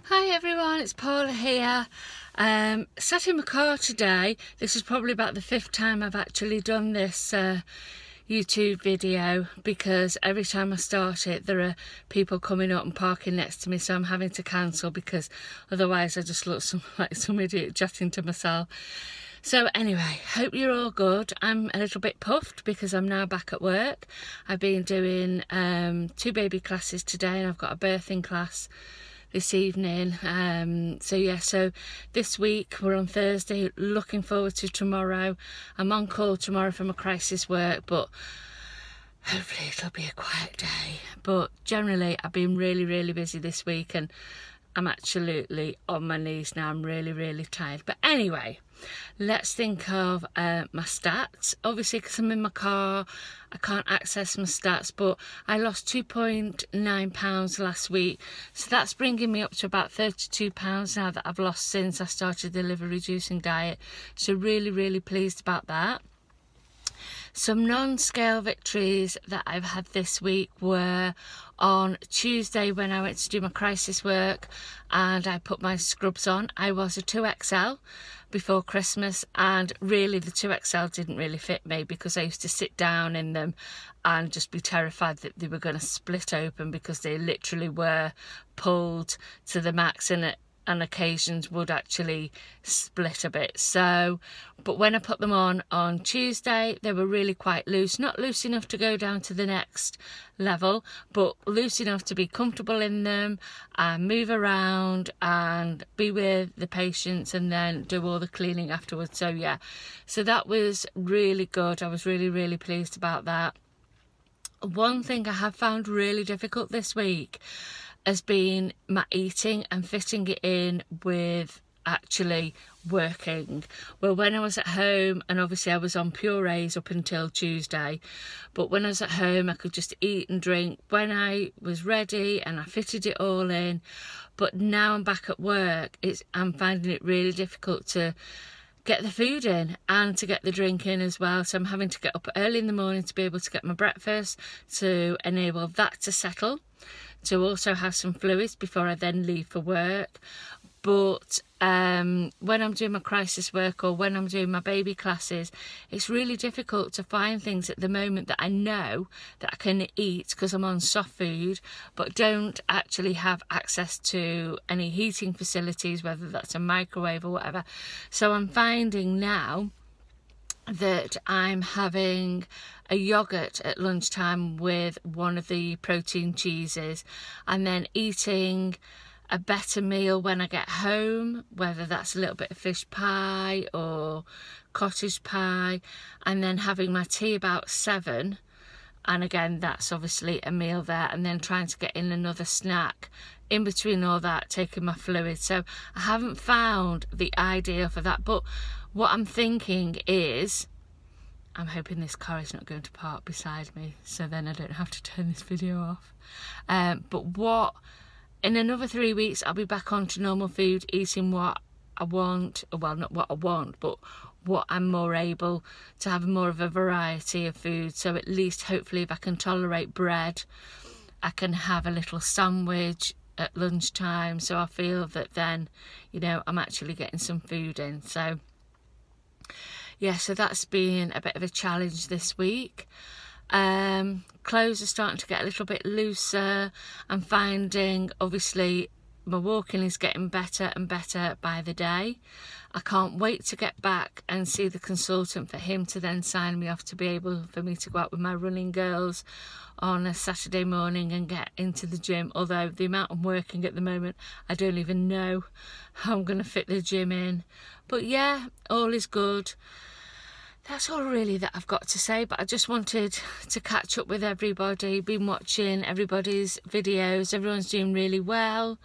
Hi everyone, it's Paula here. Sat in my car today. This is probably about the 5th time I've actually done this YouTube video, because every time I start it there are people coming up and parking next to me, so I'm having to cancel because otherwise I just look like some idiot chatting to myself. So anyway, hope you're all good. I'm a little bit puffed because I'm now back at work. I've been doing 2 baby classes today and I've got a birthing class this evening. So this week we're on Thursday, looking forward to tomorrow. I'm on call tomorrow for my crisis work, but hopefully it'll be a quiet day. But generally I've been really busy this week and I'm absolutely on my knees now. I'm really tired. But anyway, let's think of my stats. Obviously, because I'm in my car, I can't access my stats, but I lost 2.9 pounds last week. So that's bringing me up to about 32 pounds now that I've lost since I started the liver reducing diet. So really pleased about that. Some non-scale victories that I've had this week were on Tuesday when I went to do my crisis work and I put my scrubs on. I was a 2XL before Christmas, and really the 2XL didn't really fit me because I used to sit down in them and just be terrified that they were going to split open, because they literally were pulled to the max and on occasions would actually split a bit. So, but when I put them on Tuesday, they were really quite loose, not loose enough to go down to the next level, but loose enough to be comfortable in them and move around and be with the patients and then do all the cleaning afterwards. So yeah, so that was really good. I was really pleased about that. One thing I have found really difficult this week has been my eating and fitting it in with actually working. Well, when I was at home, and obviously I was on purees up until Tuesday, but when I was at home I could just eat and drink when I was ready and I fitted it all in. But now I'm back at work, I'm finding it really difficult to get the food in and to get the drink in as well. So I'm having to get up early in the morning to be able to get my breakfast, to enable that to settle, to also have some fluids before I then leave for work. But when I'm doing my crisis work or when I'm doing my baby classes, it's really difficult to find things at the moment that I know that I can eat because I'm on soft food, but don't actually have access to any heating facilities, whether that's a microwave or whatever. So I'm finding now that I'm having a yogurt at lunchtime with one of the protein cheeses, and then eating a better meal when I get home, whether that's a little bit of fish pie or cottage pie, and then having my tea about 7, and again that's obviously a meal there, and then trying to get in another snack in between all that, taking my fluids. So I haven't found the idea for that, but what I'm thinking is, I'm hoping this car is not going to park beside me, so then I don't have to turn this video off. But in another 3 weeks, I'll be back onto normal food, eating what I want. Well, not what I want, but what I'm more able to have more of a variety of food. So at least, hopefully, if I can tolerate bread, I can have a little sandwich at lunchtime. So I feel that then, you know, I'm actually getting some food in. So yeah, so that's been a bit of a challenge this week. Clothes are starting to get a little bit looser. I'm finding, obviously, my walking is getting better and better by the day. I can't wait to get back and see the consultant for him to then sign me off to be able for me to go out with my running girls on a Saturday morning and get into the gym. Although the amount I'm working at the moment, I don't even know how I'm going to fit the gym in. But yeah, all is good. That's all really that I've got to say, but I just wanted to catch up with everybody. Been watching everybody's videos. Everyone's doing really well.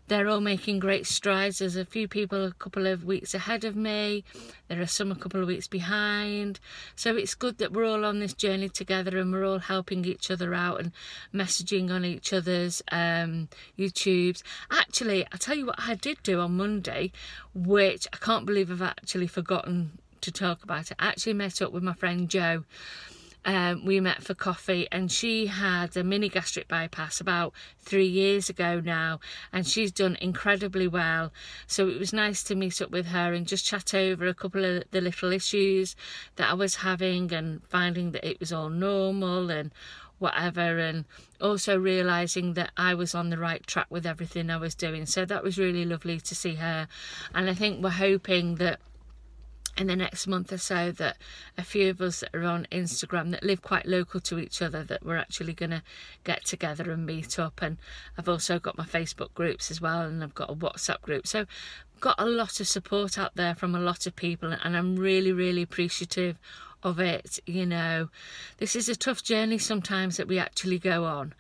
They're all making great strides. There's a few people a couple of weeks ahead of me. There are some a couple of weeks behind. So it's good that we're all on this journey together and we're all helping each other out and messaging on each other's YouTubes. Actually, I'll tell you what I did do on Monday, which I can't believe I've actually forgotten to talk about it. I actually met up with my friend Jo we met for coffee, and she had a mini gastric bypass about 3 years ago now, and she's done incredibly well. So it was nice to meet up with her and just chat over a couple of the little issues that I was having, and finding that it was all normal and whatever, and also realizing that I was on the right track with everything I was doing. So that was really lovely to see her. And I think we're hoping that in the next month or so that a few of us that are on Instagram that live quite local to each other, that we're actually going to get together and meet up. And I've also got my Facebook groups as well, and I've got a WhatsApp group. So got a lot of support out there from a lot of people, and I'm really, really appreciative of it. You know, this is a tough journey sometimes that we actually go on.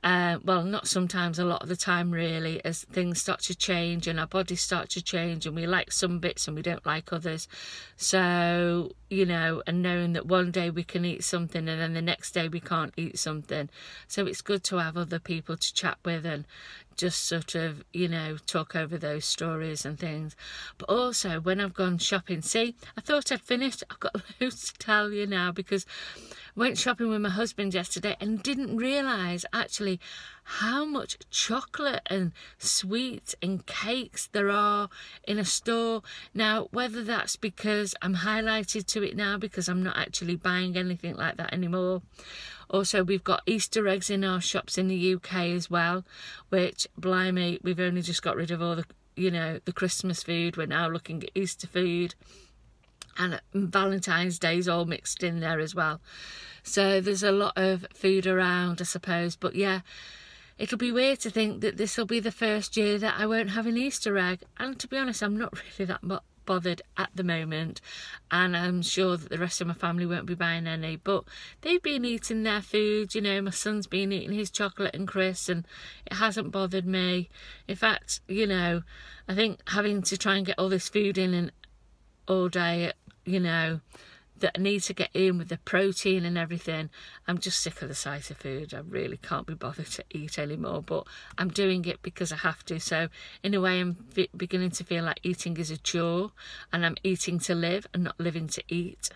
Well, not sometimes, a lot of the time really, as things start to change and our bodies start to change, and we like some bits and we don't like others. So, you know, and knowing that one day we can eat something and then the next day we can't eat something. So it's good to have other people to chat with and just sort of, you know, talk over those stories and things. But also when I've gone shopping, see, I thought I'd finished. I've got loads to tell you now, because I went shopping with my husband yesterday and didn't realise actually how much chocolate and sweets and cakes there are in a store. Now, whether that's because I'm highlighted to it now because I'm not actually buying anything like that anymore. Also, we've got Easter eggs in our shops in the UK as well, which, blimey, we've only just got rid of all the, you know, the Christmas food. We're now looking at Easter food, and Valentine's Day's all mixed in there as well. So there's a lot of food around, I suppose. But yeah, it'll be weird to think that this will be the first year that I won't have an Easter egg. And to be honest, I'm not really that bothered at the moment, and I'm sure that the rest of my family won't be buying any, but they've been eating their food. You know, my son's been eating his chocolate and crisps, and it hasn't bothered me. In fact, you know, I think having to try and get all this food in and all day, you know, that I need to get in with the protein and everything, I'm just sick of the sight of food. I really can't be bothered to eat anymore, but I'm doing it because I have to. So in a way, I'm beginning to feel like eating is a chore, and I'm eating to live and not living to eat,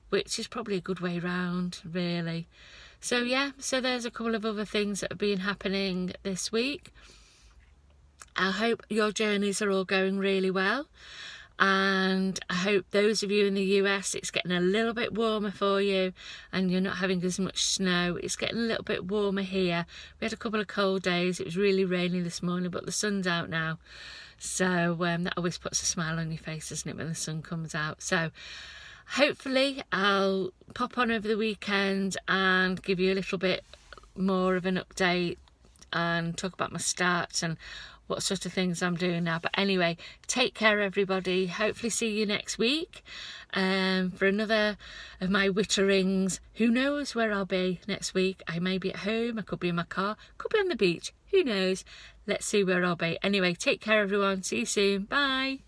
which is probably a good way round, really. So yeah, so there's a couple of other things that have been happening this week. I hope your journeys are all going really well. And I hope those of you in the US, it's getting a little bit warmer for you and you're not having as much snow. It's getting a little bit warmer here. We had a couple of cold days. It was really rainy this morning, but the sun's out now. So that always puts a smile on your face, doesn't it, when the sun comes out. So hopefully I'll pop on over the weekend and give you a little bit more of an update and talk about my stats and what sort of things I'm doing now. But anyway, take care everybody. Hopefully see you next week for another of my witterings. Who knows where I'll be next week? I may be at home, I could be in my car, could be on the beach, who knows. Let's see where I'll be. Anyway, take care everyone, see you soon, bye.